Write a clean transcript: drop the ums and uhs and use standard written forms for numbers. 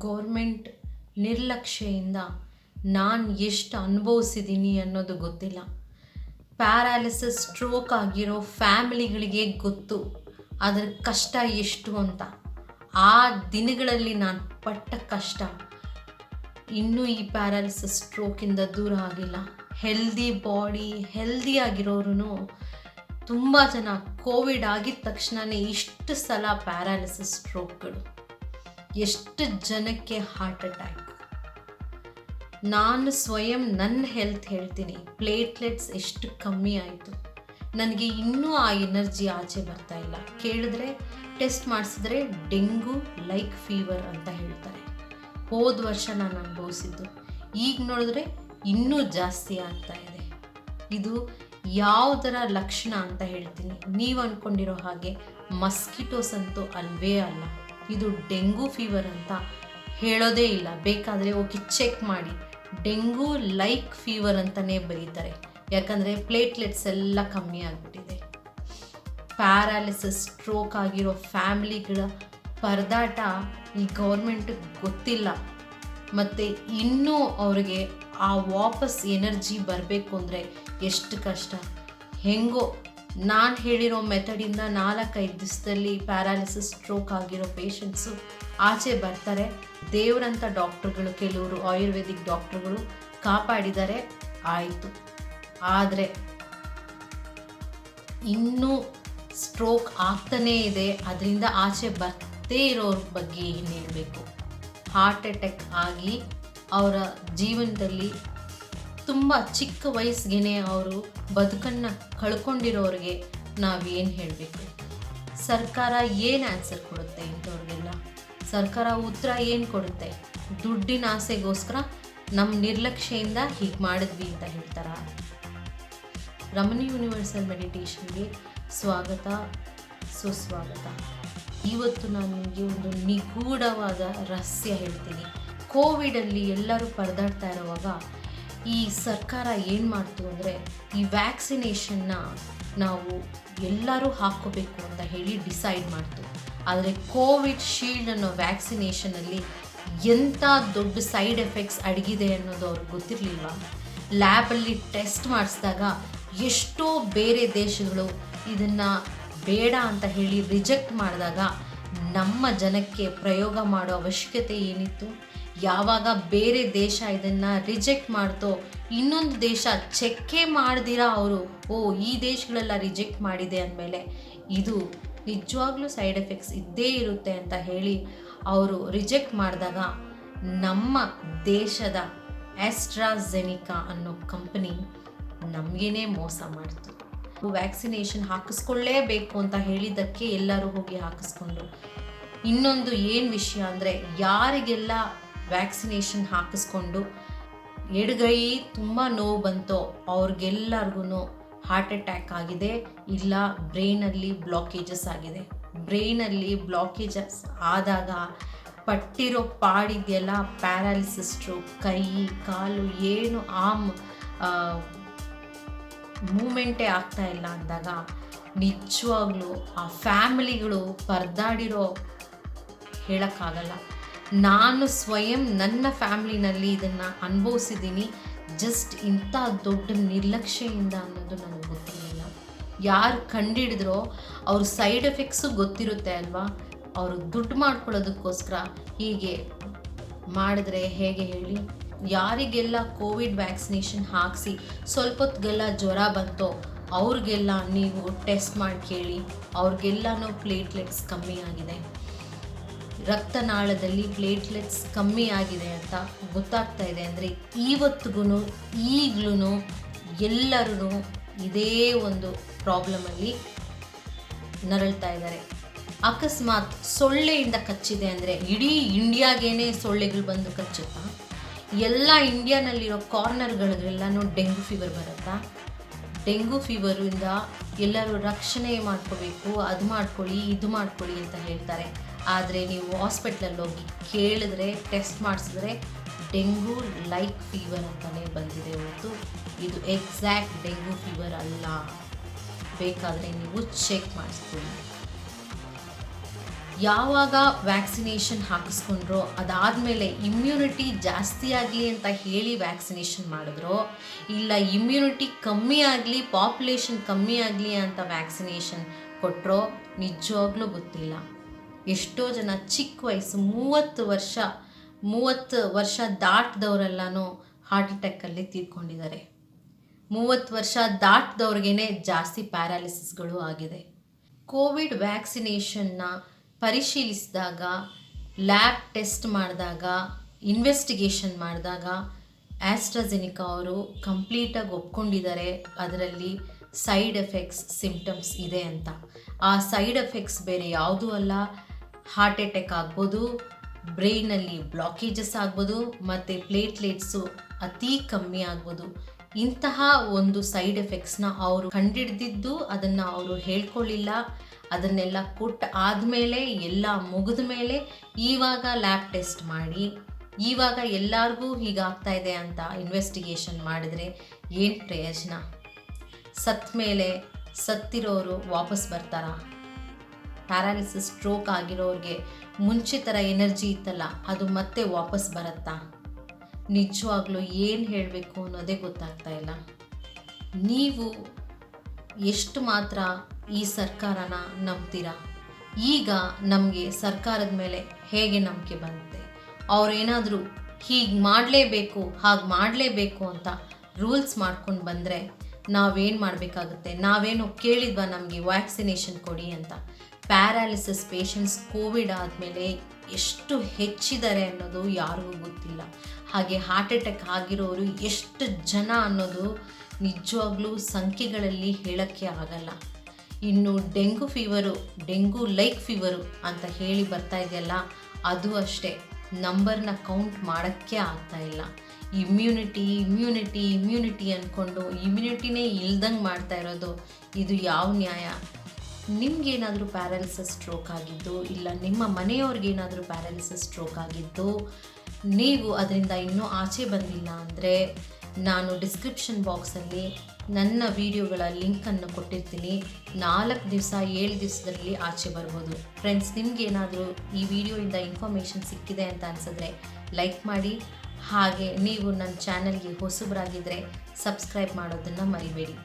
Government ನಿರ್ಲಕ್ಷ್ಯೆಯಿಂದ ನಾನು ಎಷ್ಟು ಅನುಭವಿಸಿದ್ದೀನಿ ಅನ್ನೋದು ಗೊತ್ತಿಲ್ಲ. ಪ್ಯಾರಾಲಿಸಿಸ್ ಸ್ಟ್ರೋಕ್ ಆಗಿರೋ ಫ್ಯಾಮಿಲಿಗಳಿಗೆ ಗೊತ್ತು ಅದರ ಕಷ್ಟ ಎಷ್ಟು ಅಂತ. ಆ ದಿನಗಳಲ್ಲಿ ನಾನು ಪಟ್ಟ ಕಷ್ಟ ಇನ್ನೂ ಈ ಪ್ಯಾರಾಲಿಸಿಸ್ ಸ್ಟ್ರೋಕಿಂದ ದೂರ ಆಗಿಲ್ಲ. ಹೆಲ್ದಿ ಬಾಡಿ, ಹೆಲ್ದಿ ಆಗಿರೋರು ತುಂಬ ಜನ ಕೋವಿಡ್ ಆಗಿದ ತಕ್ಷಣವೇ ಇಷ್ಟು ಸಲ ಪ್ಯಾರಾಲಿಸಿಸ್ ಸ್ಟ್ರೋಕ್ಗಳು, ಎಷ್ಟು ಜನಕ್ಕೆ ಹಾರ್ಟ್ ಅಟ್ಯಾಕ್. ನಾನು ಸ್ವಯಂ ನನ್ನ ಹೆಲ್ತ್ ಹೇಳ್ತೀನಿ, ಪ್ಲೇಟ್ಲೆಟ್ಸ್ ಎಷ್ಟು ಕಮ್ಮಿ ಆಯಿತು. ನನಗೆ ಇನ್ನೂ ಆ ಎನರ್ಜಿ ಆಚೆ ಬರ್ತಾ ಇಲ್ಲ. ಕೇಳಿದ್ರೆ ಟೆಸ್ಟ್ ಮಾಡಿಸಿದ್ರೆ ಡೆಂಗು ಲೈಕ್ ಫೀವರ್ ಅಂತ ಹೇಳ್ತಾರೆ. ಹೋದ ವರ್ಷ ನಾನು ಅನುಭವಿಸಿದ್ದು, ಈಗ ನೋಡಿದ್ರೆ ಇನ್ನೂ ಜಾಸ್ತಿ ಆಗ್ತಾ ಇದೆ. ಇದು ಯಾವುದರ ಲಕ್ಷಣ ಅಂತ ಹೇಳ್ತೀನಿ. ನೀವು ಅಂದ್ಕೊಂಡಿರೋ ಹಾಗೆ ಮಸ್ಕಿಟೋಸ್ ಅಂತೂ ಅಲ್ವೇ ಅಲ್ಲ. ಇದು ಡೆಂಗು ಫೀವರ್ ಅಂತ ಹೇಳೋದೇ ಇಲ್ಲ. ಬೇಕಾದರೆ ಹೋಗಿ ಚೆಕ್ ಮಾಡಿ, ಡೆಂಗು ಲೈಕ್ ಫೀವರ್ ಅಂತಲೇ ಬರೀತಾರೆ. ಯಾಕಂದರೆ ಪ್ಲೇಟ್ಲೆಟ್ಸ್ ಎಲ್ಲ ಕಮ್ಮಿ ಆಗಿಬಿಟ್ಟಿದೆ. ಪ್ಯಾರಾಲಿಸಿಸ್ ಸ್ಟ್ರೋಕ್ ಆಗಿರೋ ಫ್ಯಾಮ್ಲಿಗಳ ಪರದಾಟ ಈ ಗೌರ್ಮೆಂಟಿಗೆ ಗೊತ್ತಿಲ್ಲ. ಮತ್ತು ಇನ್ನೂ ಅವ್ರಿಗೆ ಆ ವಾಪಸ್ ಎನರ್ಜಿ ಬರಬೇಕು ಅಂದರೆ ಎಷ್ಟು ಕಷ್ಟ. ಹೆಂಗೋ ನಾನು ಹೇಳಿರೋ ಮೆಥಡಿಂದ 4-5 ದಿವಸದಲ್ಲಿ ಪ್ಯಾರಾಲಿಸಿಸ್ ಸ್ಟ್ರೋಕ್ ಆಗಿರೋ ಪೇಷಂಟ್ಸು ಆಚೆ ಬರ್ತಾರೆ. ದೇವರಂಥ ಡಾಕ್ಟ್ರುಗಳು, ಕೆಲವರು ಆಯುರ್ವೇದಿಕ್ ಡಾಕ್ಟ್ರುಗಳು ಕಾಪಾಡಿದ್ದಾರೆ, ಆಯಿತು. ಆದರೆ ಇನ್ನೂ ಸ್ಟ್ರೋಕ್ ಆಗ್ತಾನೇ ಇದೆ. ಅದರಿಂದ ಆಚೆ ಬರ್ತೇ ಇರೋರ ಬಗ್ಗೆ ಏನು ಹೇಳಬೇಕು. ಹಾರ್ಟ್ ಅಟ್ಯಾಕ್ ಆಗಿ ಅವರ ಜೀವನದಲ್ಲಿ ತುಂಬ ಚಿಕ್ಕ ವಯಸ್ಸಿಗೆ ಅವರು ಬದುಕನ್ನು ಕಳ್ಕೊಂಡಿರೋರಿಗೆ ನಾವೇನು ಹೇಳಬೇಕು. ಸರ್ಕಾರ ಏನು ಆನ್ಸರ್ ಕೊಡುತ್ತೆ ಇಂಥವ್ರಿಗೆಲ್ಲ? ಸರ್ಕಾರ ಉತ್ತರ ಏನು ಕೊಡುತ್ತೆ? ದುಡ್ಡಿನ ಆಸೆಗೋಸ್ಕರ ನಮ್ಮ ನಿರ್ಲಕ್ಷ್ಯೆಯಿಂದ ಹೀಗೆ ಮಾಡಿದ್ವಿ ಅಂತ ಹೇಳ್ತಾರ? ರಮಣಿ ಯೂನಿವರ್ಸಲ್ ಮೆಡಿಟೇಷನ್ಗೆ ಸ್ವಾಗತ, ಸುಸ್ವಾಗತ. ಇವತ್ತು ನಾನು ನಿಮಗೆ ಒಂದು ನಿಗೂಢವಾದ ರಹಸ್ಯ ಹೇಳ್ತೀನಿ. ಕೋವಿಡಲ್ಲಿ ಎಲ್ಲರೂ ಪರದಾಡ್ತಾ ಇರುವಾಗ ಈ ಸರ್ಕಾರ ಏನು ಮಾಡ್ತು ಅಂದರೆ, ಈ ವ್ಯಾಕ್ಸಿನೇಷನ್ನ ನಾವು ಎಲ್ಲರೂ ಹಾಕ್ಕೋಬೇಕು ಅಂತ ಹೇಳಿ ಡಿಸೈಡ್ ಮಾಡ್ತು. ಆದರೆ ಕೋವಿಡ್ ಶೀಲ್ಡ್ ಅನ್ನೋ ವ್ಯಾಕ್ಸಿನೇಷನಲ್ಲಿ ಎಂಥ ದೊಡ್ಡ ಸೈಡ್ ಎಫೆಕ್ಟ್ಸ್ ಅಡಗಿದೆ ಅನ್ನೋದು ಅವ್ರಿಗೆ ಗೊತ್ತಿರಲಿಲ್ವ? ಲ್ಯಾಬಲ್ಲಿ ಟೆಸ್ಟ್ ಮಾಡಿಸಿದಾಗ ಎಷ್ಟೋ ಬೇರೆ ದೇಶಗಳು ಇದನ್ನು ಬೇಡ ಅಂತ ಹೇಳಿ ರಿಜೆಕ್ಟ್ ಮಾಡಿದಾಗ ನಮ್ಮ ಜನಕ್ಕೆ ಪ್ರಯೋಗ ಮಾಡೋ ಅವಶ್ಯಕತೆ ಏನಿತ್ತು? ಯಾವಾಗ ಬೇರೆ ದೇಶ ಇದನ್ನು ರಿಜೆಕ್ಟ್ ಮಾಡ್ತೋ, ಇನ್ನೊಂದು ದೇಶ ಚೆಕ್ಕೇ ಮಾಡ್ದಿರಾ ಅವರು ಈ ದೇಶಗಳೆಲ್ಲ ರಿಜೆಕ್ಟ್ ಮಾಡಿದೆ ಅಂದಮೇಲೆ ಇದು ನಿಜವಾಗ್ಲೂ ಸೈಡ್ ಎಫೆಕ್ಟ್ಸ್ ಇದ್ದೇ ಇರುತ್ತೆ ಅಂತ ಹೇಳಿ ಅವರು ರಿಜೆಕ್ಟ್ ಮಾಡಿದಾಗ ನಮ್ಮ ದೇಶದ ಆಸ್ಟ್ರಾಜೆನಿಕಾ ಅನ್ನೋ ಕಂಪನಿ ನಮಗೇನೆ ಮೋಸ ಮಾಡ್ತು. ವ್ಯಾಕ್ಸಿನೇಷನ್ ಹಾಕಿಸ್ಕೊಳ್ಳೇಬೇಕು ಅಂತ ಹೇಳಿದ್ದಕ್ಕೆ ಎಲ್ಲರೂ ಹೋಗಿ ಹಾಕಿಸ್ಕೊಂಡ್ರು. ಇನ್ನೊಂದು ಏನು ವಿಷಯ ಅಂದರೆ, ಯಾರಿಗೆಲ್ಲ ವ್ಯಾಕ್ಸಿನೇಷನ್ ಹಾಕಿಸ್ಕೊಂಡು ಎಡಗೈ ತುಂಬ ನೋವು ಬಂತೋ ಅವ್ರಿಗೆಲ್ಲರಿಗೂ ಹಾರ್ಟ್ ಅಟ್ಯಾಕ್ ಆಗಿದೆ, ಇಲ್ಲ ಬ್ರೈನಲ್ಲಿ ಬ್ಲಾಕೇಜಸ್ ಆಗಿದೆ. ಬ್ರೈನಲ್ಲಿ ಬ್ಲಾಕೇಜಸ್ ಆದಾಗ ಪಟ್ಟಿರೋ ಪಾಡಿದೆಯಲ್ಲ ಪ್ಯಾರಾಲಿಸಿಸ್ ಸ್ಟ್ರೋಕ್, ಕೈ ಕಾಲು ಏನು ಮೂಮೆಂಟೇ ಆಗ್ತಾ ಇಲ್ಲ ಅಂದಾಗ ನಿಜವಾಗ್ಲೂ ಆ ಫ್ಯಾಮಿಲಿಗಳು ಪರದಾಡಿರೋ ಹೇಳೋಕ್ಕಾಗಲ್ಲ. ನಾನು ಸ್ವಯಂ ನನ್ನ ಫ್ಯಾಮ್ಲಿನಲ್ಲಿ ಇದನ್ನು ಅನುಭವಿಸಿದ್ದೀನಿ. ಜಸ್ಟ್ ಇಂಥ ದೊಡ್ಡ ನಿರ್ಲಕ್ಷ್ಯೆಯಿಂದ ಅನ್ನೋದು ನನಗೆ ಗೊತ್ತಿರಲಿಲ್ಲ. ಯಾರು ಕಂಡಿಡಿದ್ರೋ ಅವ್ರ ಸೈಡ್ ಎಫೆಕ್ಟ್ಸು ಗೊತ್ತಿರುತ್ತೆ ಅಲ್ವಾ? ಅವರು ದುಡ್ಡು ಮಾಡ್ಕೊಳ್ಳೋದಕ್ಕೋಸ್ಕರ ಹೀಗೆ ಮಾಡಿದ್ರೆ ಹೇಗೆ ಹೇಳಿ? ಯಾರಿಗೆಲ್ಲ ಕೋವಿಡ್ ವ್ಯಾಕ್ಸಿನೇಷನ್ ಹಾಕಿಸಿ ಸ್ವಲ್ಪ ಹೊತ್ತಿಗೆಲ್ಲ ಜ್ವರ ಬಂತೋ ಅವ್ರಿಗೆಲ್ಲ ನೀವು ಟೆಸ್ಟ್ ಮಾಡಿ ಕೇಳಿ, ಅವ್ರಿಗೆಲ್ಲನೂ ಪ್ಲೇಟ್ಲೆಟ್ಸ್ ಕಮ್ಮಿ ಆಗಿದೆ, ರಕ್ತನಾಳದಲ್ಲಿ ಪ್ಲೇಟ್ಲೆಟ್ಸ್ ಕಮ್ಮಿ ಆಗಿದೆ ಅಂತ ಗೊತ್ತಾಗ್ತಾ ಇದೆ. ಅಂದರೆ ಇವತ್ತಿಗೂ ಈಗಲೂ ಎಲ್ಲರೂ ಇದೇ ಒಂದು ಪ್ರಾಬ್ಲಮಲ್ಲಿ ನರಳ್ತಾ ಇದ್ದಾರೆ. ಅಕಸ್ಮಾತ್ ಸೊಳ್ಳೆಯಿಂದ ಕಚ್ಚಿದೆ ಅಂದರೆ ಇಡೀ ಇಂಡಿಯಾಗೇನೆ ಸೊಳ್ಳೆಗಳು ಬಂದು ಕಚ್ಚುತ್ತಾ? ಎಲ್ಲ ಇಂಡಿಯಾನಲ್ಲಿರೋ ಕಾರ್ನರ್ಗಳಿಗೆಲ್ಲನೂ ಡೆಂಗು ಫೀವರ್ ಬರುತ್ತಾ? ಡೆಂಗು ಫೀವರಿಂದ ಎಲ್ಲರೂ ರಕ್ಷಣೆ ಮಾಡ್ಕೋಬೇಕು, ಅದು ಮಾಡ್ಕೊಳ್ಳಿ ಇದು ಮಾಡ್ಕೊಳ್ಳಿ ಅಂತ ಹೇಳ್ತಾರೆ. ಆದರೆ ನೀವು ಹಾಸ್ಪಿಟ್ಲಲ್ಲಿ ಹೋಗಿ ಕೇಳಿದ್ರೆ, ಟೆಸ್ಟ್ ಮಾಡಿಸಿದ್ರೆ ಡೆಂಗು ಲೈಕ್ ಫೀವರ್ ಅಂತಲೇ ಬಂದಿದೆ ಹೊರತು ಇದು ಎಕ್ಸಾಕ್ಟ್ ಡೆಂಗು ಫೀವರ್ ಅಲ್ಲ. ಬೇಕಾದರೆ ನೀವು ಚೆಕ್ ಮಾಡಿಸ್ಕೊಳ್ಳಿ. ಯಾವಾಗ ವ್ಯಾಕ್ಸಿನೇಷನ್ ಹಾಕಿಸ್ಕೊಂಡ್ರೋ ಅದಾದಮೇಲೆ ಇಮ್ಯುನಿಟಿ ಜಾಸ್ತಿ ಆಗಲಿ ಅಂತ ಹೇಳಿ ವ್ಯಾಕ್ಸಿನೇಷನ್ ಮಾಡಿದ್ರೋ ಇಲ್ಲ ಇಮ್ಯುನಿಟಿ ಕಮ್ಮಿ ಆಗಲಿ ಪಾಪ್ಯುಲೇಷನ್ ಕಮ್ಮಿ ಆಗಲಿ ಅಂತ ವ್ಯಾಕ್ಸಿನೇಷನ್ ಕೊಟ್ಟರೋ ನಿಜವಾಗ್ಲೂ ಗೊತ್ತಿಲ್ಲ. ಎಷ್ಟೋ ಜನ ಚಿಕ್ಕ ವಯಸ್ಸು 30 ವರ್ಷ ದಾಟಿದವರೆಲ್ಲನೂ ಹಾರ್ಟ್ ಅಟ್ಯಾಕಲ್ಲಿ ತೀರ್ಕೊಂಡಿದ್ದಾರೆ. 30 ವರ್ಷ ದಾಟಿದವ್ರಿಗೇ ಜಾಸ್ತಿ ಪ್ಯಾರಾಲಿಸಿಸ್ಗಳು ಆಗಿದೆ. ಕೋವಿಡ್ ವ್ಯಾಕ್ಸಿನೇಷನ್ನ ಪರಿಶೀಲಿಸಿದಾಗ, ಲ್ಯಾಬ್ ಟೆಸ್ಟ್ ಮಾಡಿದಾಗ, ಇನ್ವೆಸ್ಟಿಗೇಷನ್ ಮಾಡಿದಾಗ ಆಸ್ಟ್ರಾಜೆನಿಕಾ ಅವರು ಕಂಪ್ಲೀಟಾಗಿ ಒಪ್ಕೊಂಡಿದ್ದಾರೆ ಅದರಲ್ಲಿ ಸೈಡ್ ಎಫೆಕ್ಟ್ಸ್ ಸಿಂಪ್ಟಮ್ಸ್ ಇದೆ ಅಂತ. ಆ ಸೈಡ್ ಎಫೆಕ್ಟ್ಸ್ ಬೇರೆ ಯಾವುದೂ ಅಲ್ಲ, ಹಾರ್ಟ್ ಅಟ್ಯಾಕ್ ಆಗ್ಬೋದು, ಬ್ರೈನಲ್ಲಿ ಬ್ಲಾಕೇಜಸ್ ಆಗ್ಬೋದು ಮತ್ತು ಪ್ಲೇಟ್ಲೆಟ್ಸು ಅತಿ ಕಮ್ಮಿ ಆಗ್ಬೋದು. ಇಂತಹ ಒಂದು ಸೈಡ್ ಎಫೆಕ್ಟ್ಸ್ನ ಅವರು ಕಂಡಿಡ್ದಿದ್ದು ಅದನ್ನು ಅವರು ಹೇಳ್ಕೊಳ್ಳಿಲ್ಲ. ಅದನ್ನೆಲ್ಲ ಕೊಟ್ಟು ಆದಮೇಲೆ ಎಲ್ಲ ಮುಗಿದ ಮೇಲೆ ಇವಾಗ ಲ್ಯಾಬ್ ಟೆಸ್ಟ್ ಮಾಡಿ ಇವಾಗ ಎಲ್ಲರಿಗೂ ಹೀಗಾಗ್ತಾ ಇದೆ ಅಂತ ಇನ್ವೆಸ್ಟಿಗೇಷನ್ ಮಾಡಿದರೆ ಏನು ಪ್ರಯೋಜನ? ಸತ್ತ ಮೇಲೆ ಸತ್ತಿರೋರು ವಾಪಸ್ ಬರ್ತಾರಾ? ಪ್ಯಾರಾಲಿಸಿಸ್ ಸ್ಟ್ರೋಕ್ ಆಗಿರೋರಿಗೆ ಮುಂಚೆ ಥರ ಎನರ್ಜಿ ಇತ್ತಲ್ಲ ಅದು ಮತ್ತೆ ವಾಪಸ್ ಬರುತ್ತಾ? ನಿಜವಾಗ್ಲೂ ಏನು ಹೇಳಬೇಕು ಅನ್ನೋದೇ ಗೊತ್ತಾಗ್ತಾ ಇಲ್ಲ. ನೀವು ಎಷ್ಟು ಮಾತ್ರ ಈ ಸರ್ಕಾರನ ನಂಬ್ತೀರಾ? ಈಗ ನಮಗೆ ಸರ್ಕಾರದ ಮೇಲೆ ಹೇಗೆ ನಂಬಿಕೆ ಬರುತ್ತೆ? ಅವರೇನಾದರೂ ಹೀಗೆ ಮಾಡಲೇಬೇಕು ಹಾಗೆ ಮಾಡಲೇಬೇಕು ಅಂತ ರೂಲ್ಸ್ ಮಾಡ್ಕೊಂಡು ಬಂದರೆ ನಾವೇನು ಮಾಡಬೇಕಾಗುತ್ತೆ? ನಾವೇನು ಕೇಳಿದ್ವಾ ನಮಗೆ ವ್ಯಾಕ್ಸಿನೇಷನ್ ಕೊಡಿ ಅಂತ? ಪ್ಯಾರಾಲಿಸಿಸ್ ಪೇಷಂಟ್ಸ್ ಕೋವಿಡ್ ಆದಮೇಲೆ ಎಷ್ಟು ಹೆಚ್ಚಿದ್ದಾರೆ ಅನ್ನೋದು ಯಾರಿಗೂ ಗೊತ್ತಿಲ್ಲ. ಹಾಗೆ ಹಾರ್ಟ್ ಅಟ್ಯಾಕ್ ಆಗಿರೋರು ಎಷ್ಟು ಜನ ಅನ್ನೋದು ನಿಜವಾಗ್ಲೂ ಸಂಖ್ಯೆಗಳಲ್ಲಿ ಹೇಳೋಕ್ಕೆ ಆಗಲ್ಲ. ಇನ್ನು ಡೆಂಗು ಲೈಕ್ ಫೀವರು ಅಂತ ಹೇಳಿ ಬರ್ತಾ ಇದೆಯಲ್ಲ, ಅದು ಅಷ್ಟೇ ನಂಬರ್ನ ಕೌಂಟ್ ಮಾಡೋಕ್ಕೆ ಆಗ್ತಾ ಇಲ್ಲ. ಇಮ್ಯುನಿಟಿ ಅಂದ್ಕೊಂಡು ಇಮ್ಯುನಿಟಿನೇ ಇಲ್ದಂಗೆ ಮಾಡ್ತಾ ಇರೋದು ಇದು ಯಾವ ನ್ಯಾಯ? ನಿಮಗೇನಾದರೂ ಪ್ಯಾರಾಲಿಸಿಸ್ ಸ್ಟ್ರೋಕ್ ಆಗಿದ್ದು ಇಲ್ಲ ನಿಮ್ಮ ಮನೆಯವ್ರಿಗೇನಾದರೂ ಪ್ಯಾರಾಲಿಸಿಸ್ ಸ್ಟ್ರೋಕ್ ಆಗಿದ್ದು ನೀವು ಅದರಿಂದ ಇನ್ನೂ ಆಚೆ ಬಂದಿಲ್ಲ ಅಂದರೆ ನಾನು ಡಿಸ್ಕ್ರಿಪ್ಷನ್ ಬಾಕ್ಸಲ್ಲಿ ನನ್ನ ವಿಡಿಯೋಗಳ ಲಿಂಕನ್ನು ಕೊಟ್ಟಿರ್ತೀನಿ. 4 ದಿವಸ 7 ದಿವಸದಲ್ಲಿ ಆಚೆ ಬರ್ಬೋದು. ಫ್ರೆಂಡ್ಸ್, ನಿಮಗೇನಾದರೂ ಈ ವಿಡಿಯೋಯಿಂದ ಇನ್ಫಾರ್ಮೇಷನ್ ಸಿಕ್ಕಿದೆ ಅಂತ ಅನಿಸಿದ್ರೆ ಲೈಕ್ ಮಾಡಿ. ಹಾಗೆ ನೀವು ನನ್ನ ಚಾನಲ್ಗೆ ಹೊಸಬರಾಗಿದ್ದರೆ ಸಬ್ಸ್ಕ್ರೈಬ್ ಮಾಡೋದನ್ನು ಮರಿಬೇಡಿ.